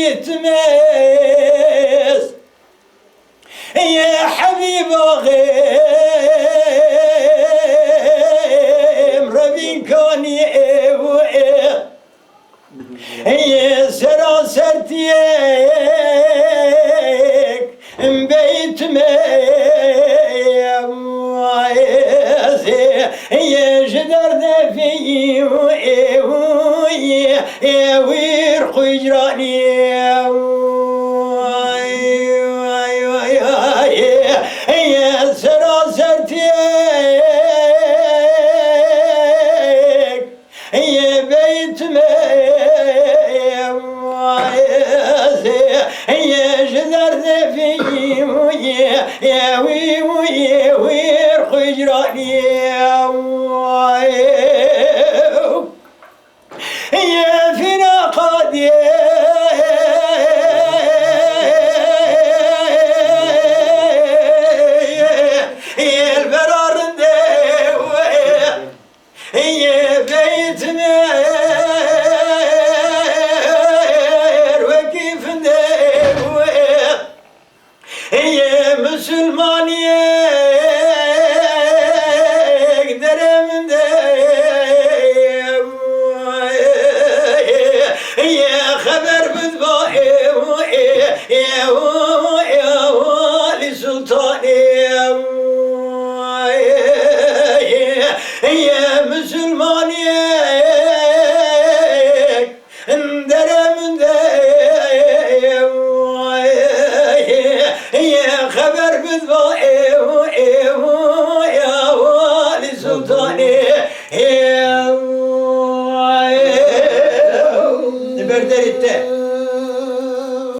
bitmez ya Habib ağim Rabbin kani ev ya seraset yek beytme يجدر دفي ويرق يجراني يا سراستيك يا بيت يجدر دفي ويرق يجراني يا فينا قادي يا البرار يا بيت نار وكيف يا مسلمان يا خبر بدبائي